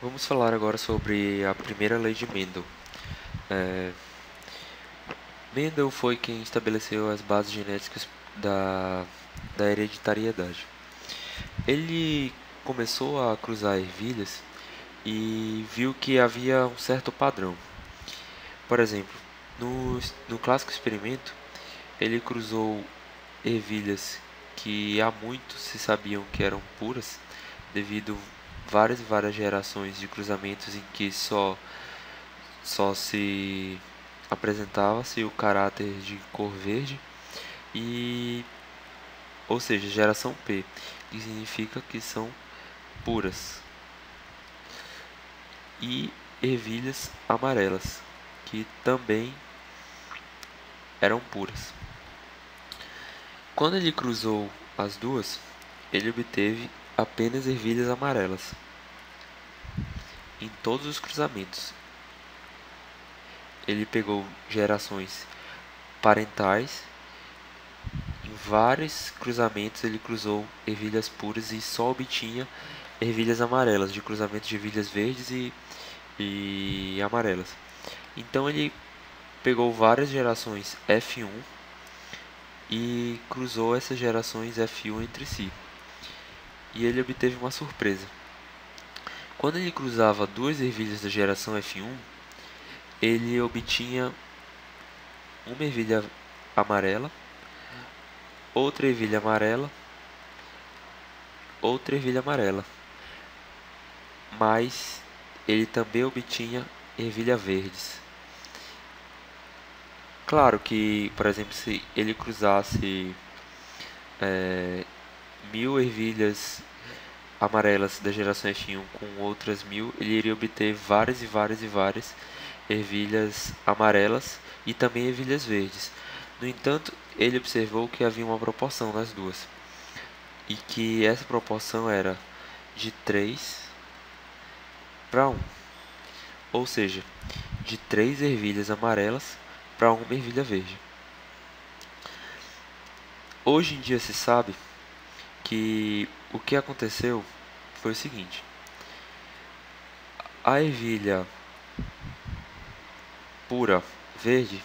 Vamos falar agora sobre a primeira lei de Mendel. É, Mendel foi quem estabeleceu as bases genéticas da hereditariedade. Ele começou a cruzar ervilhas e viu que havia um certo padrão. Por exemplo, no clássico experimento, ele cruzou ervilhas que há muito se sabiam que eram puras, devido várias e várias gerações de cruzamentos em que só se apresentava-se o caráter de cor verde e, ou seja, geração P, que significa que são puras, e ervilhas amarelas, que também eram puras. Quando ele cruzou as duas, ele obteve apenas ervilhas amarelas em todos os cruzamentos. Ele pegou gerações parentais. Em vários cruzamentos ele cruzou ervilhas puras e só obtinha ervilhas amarelas, de cruzamento de ervilhas verdes e amarelas. Então ele pegou várias gerações F1 e cruzou essas gerações F1 entre si. E ele obteve uma surpresa. Quando ele cruzava duas ervilhas da geração F1, ele obtinha uma ervilha amarela, outra ervilha amarela, outra ervilha amarela, mas ele também obtinha ervilha verdes. Claro que, por exemplo, se ele cruzasse 1000 ervilhas amarelas da geração F1 com outras 1000, ele iria obter várias e várias e várias ervilhas amarelas e também ervilhas verdes. No entanto, ele observou que havia uma proporção nas duas e que essa proporção era de 3 para 1, ou seja, de 3 ervilhas amarelas para uma ervilha verde. Hoje em dia se sabe que o que aconteceu foi o seguinte: a ervilha pura verde,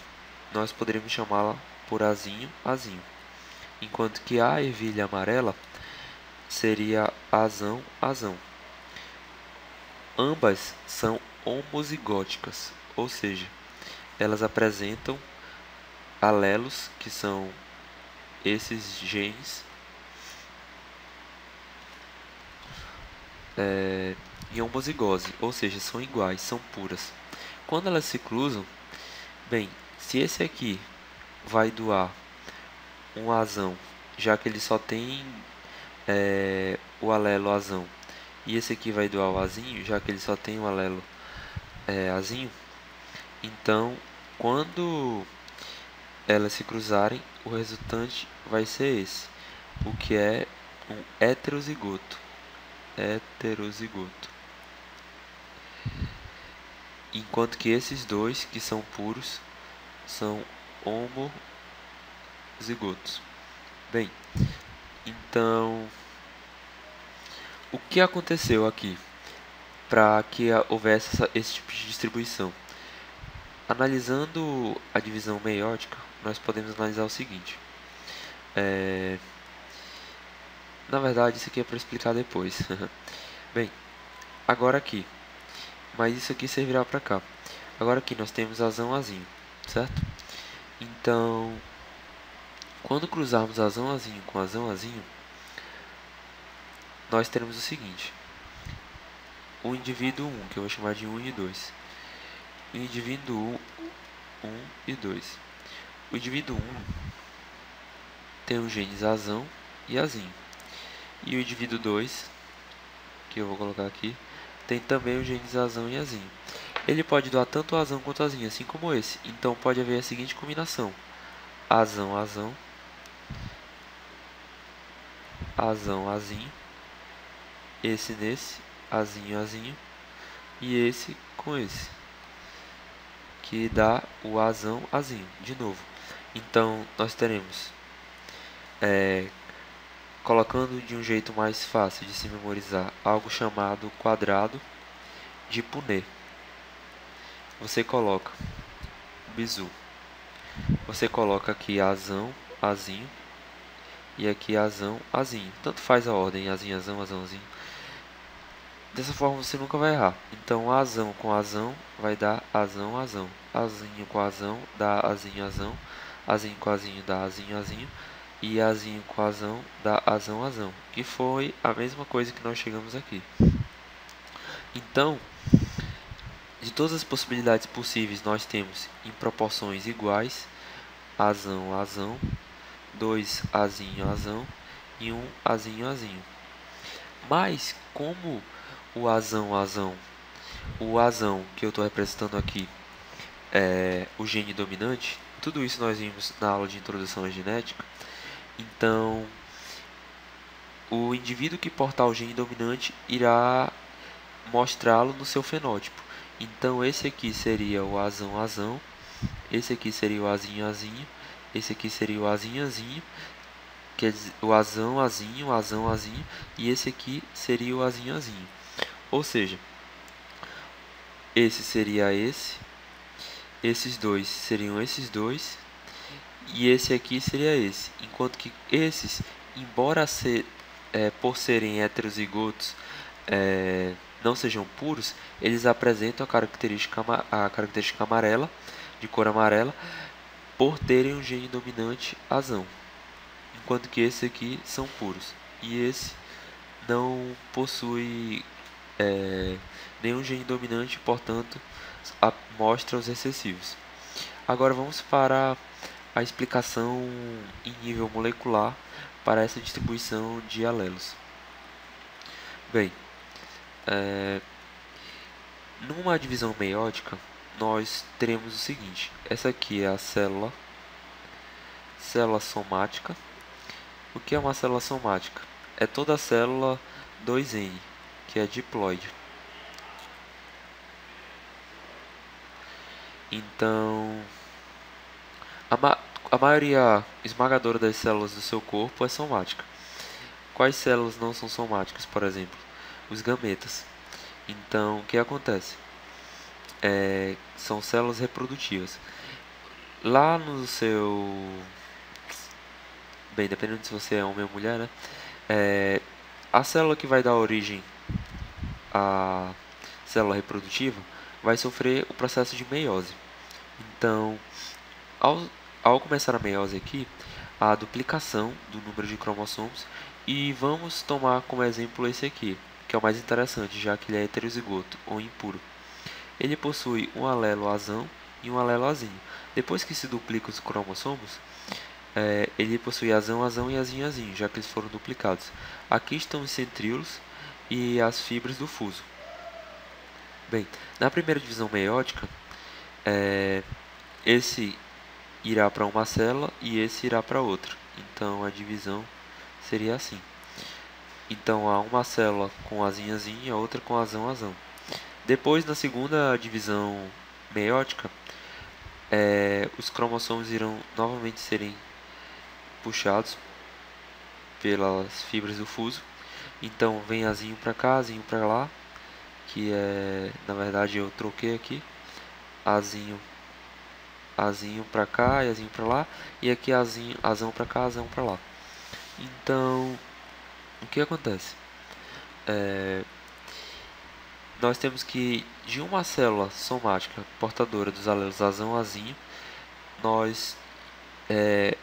nós poderíamos chamá-la por azinho, azinho, enquanto que a ervilha amarela seria azão, azão. Ambas são homozigóticas, ou seja, elas apresentam alelos, que são esses genes, em homozigose, ou seja, são iguais, são puras. Quando elas se cruzam, bem, se esse aqui vai doar um azão, já que ele só tem o alelo azão, e esse aqui vai doar o azinho, já que ele só tem o alelo azinho, então quando elas se cruzarem, o resultante vai ser esse, o que é um heterozigoto. Heterozigoto. Enquanto que esses dois, que são puros, são homozigotos. Bem, então, o que aconteceu aqui para que houvesse esse tipo de distribuição? Analisando a divisão meiótica, nós podemos analisar o seguinte. Na verdade, isso aqui é para explicar depois. Bem, agora aqui, mas isso aqui servirá para cá. Agora aqui nós temos azão, azinho, certo? Então, quando cruzarmos azão, azinho com azão, azinho, nós teremos o seguinte: o indivíduo 1, que eu vou chamar de 1 e 2. O indivíduo 1 e 2. O indivíduo 1 tem os genes azão e azinho. E o indivíduo 2, que eu vou colocar aqui, tem também os genes azão e azinho. Ele pode doar tanto azão quanto azinho, assim como esse. Então pode haver a seguinte combinação: azão, azão, azão, azinho, esse nesse, azinho, azinho, e esse com esse, que dá o azão, azinho, de novo. Então nós teremos, colocando de um jeito mais fácil de se memorizar, algo chamado quadrado de Punnett. Você coloca o bizu. Você coloca aqui azão, azinho. E aqui azão, azinho. Tanto faz a ordem, azinho, azão, azãozinho. Dessa forma você nunca vai errar. Então, azão com azão vai dar azão, azão. Azinho com azão dá azinho, azão. Azinho com azinho dá azinho, azinho. E azinho com azão dá azão, azão. Que foi a mesma coisa que nós chegamos aqui. Então, de todas as possibilidades possíveis, nós temos em proporções iguais azão, azão, 2 azinho, azão e 1 azinho, azinho. Mas, como o azão que eu estou representando aqui é o gene dominante, tudo isso nós vimos na aula de introdução à genética. Então, o indivíduo que portar o gene dominante irá mostrá-lo no seu fenótipo. Então, esse aqui seria o azão, azão, esse aqui seria o azinho, azinho, esse aqui seria o azinho, azinho, quer dizer, o azão, azinho, e esse aqui seria o azinho, azinho. Ou seja, esse seria esse, esses dois seriam esses dois, e esse aqui seria esse. Enquanto que esses, embora por serem heterozigotos, não sejam puros, eles apresentam a característica amarela, de cor amarela, por terem um gene dominante azão. Enquanto que esses aqui são puros. E esse não possui nenhum gene dominante, portanto, mostra os recessivos. Agora vamos para a explicação em nível molecular para essa distribuição de alelos. Bem, numa divisão meiótica, nós teremos o seguinte: essa aqui é a célula somática. O que é uma célula somática? É toda a célula 2N, que é diploide. Então, a maioria esmagadora das células do seu corpo é somática. Quais células não são somáticas, por exemplo? Os gametas. Então, o que acontece? São células reprodutivas. Lá no seu... Bem, dependendo se você é homem ou mulher, né? A célula que vai dar origem à célula reprodutiva vai sofrer o processo de meiose. Então, ao começar a meiose aqui, há a duplicação do número de cromossomos, e vamos tomar como exemplo esse aqui, que é o mais interessante, já que ele é heterozigoto ou impuro. Ele possui um alelo azão e um alelo azinho. Depois que se duplica os cromossomos, ele possui azão, azão e azinho, azinho, já que eles foram duplicados. Aqui estão os centríolos e as fibras do fuso. Bem, na primeira divisão meiótica, esse irá para uma célula e esse irá para outra. Então, a divisão seria assim. Então, há uma célula com azinho, azinho e a outra com azão, azão. Depois, na segunda divisão meiótica, os cromossomos irão novamente serem puxados pelas fibras do fuso. Então, vem azinho para cá, azinho para lá, que na verdade eu troquei aqui, azinho para cá e azinho para lá, e aqui azão para cá, azão para lá. Então, o que acontece? Nós temos que, de uma célula somática portadora dos alelos azão, azinho,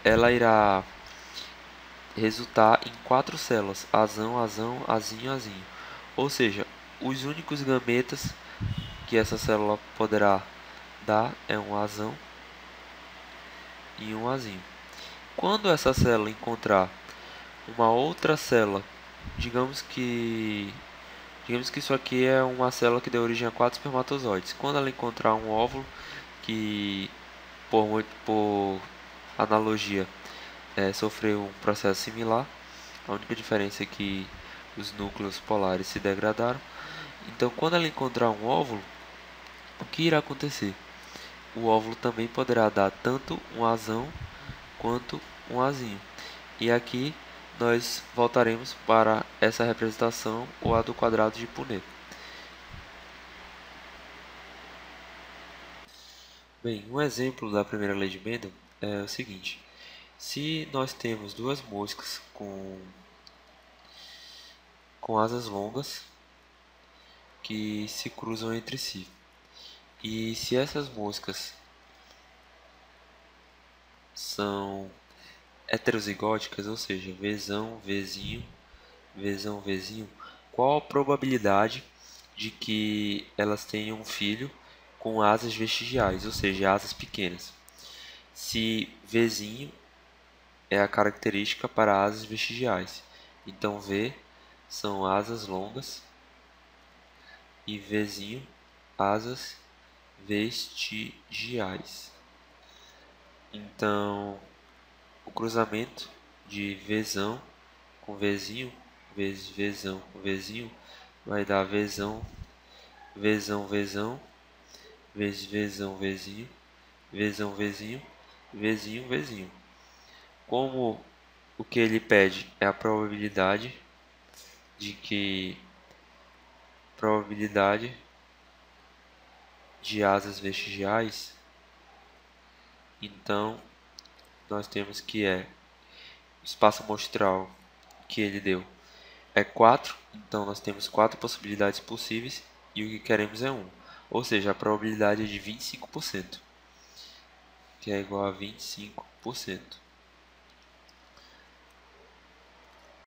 ela irá resultar em 4 células, azão, azão, azinho, azinho. Ou seja, os únicos gametas que essa célula poderá dar é um azão e um azinho. Quando essa célula encontrar uma outra célula, digamos que isso aqui é uma célula que deu origem a 4 espermatozoides. Quando ela encontrar um óvulo que, por analogia, sofreu um processo similar, a única diferença é que os núcleos polares se degradaram. Então, quando ela encontrar um óvulo, o que irá acontecer? O óvulo também poderá dar tanto um azão quanto um azinho. E aqui nós voltaremos para essa representação, ou a do quadrado de Punnett. Bem, um exemplo da primeira lei de Mendel é o seguinte: se nós temos duas moscas com asas longas que se cruzam entre si, e se essas moscas são heterozigóticas, ou seja, Vzão, Vzinho, Vzão, Vzinho, qual a probabilidade de que elas tenham um filho com asas vestigiais, ou seja, asas pequenas? Se Vzinho é a característica para asas vestigiais, então V são asas longas e Vzinho asas vestigiais. Então, o cruzamento de Vzão com Vzinho, vezes Vzão com Vzinho, vai dar Vzão, Vzão, Vzão, vezes Vzão, Vzinho, Vzão, Vzinho, Vzinho, Vzinho. Como o que ele pede é a probabilidade de asas vestigiais, então nós temos que o espaço amostral que ele deu é 4, então nós temos 4 possibilidades possíveis e o que queremos é 1, ou seja, a probabilidade é de 25%, que é igual a 25%.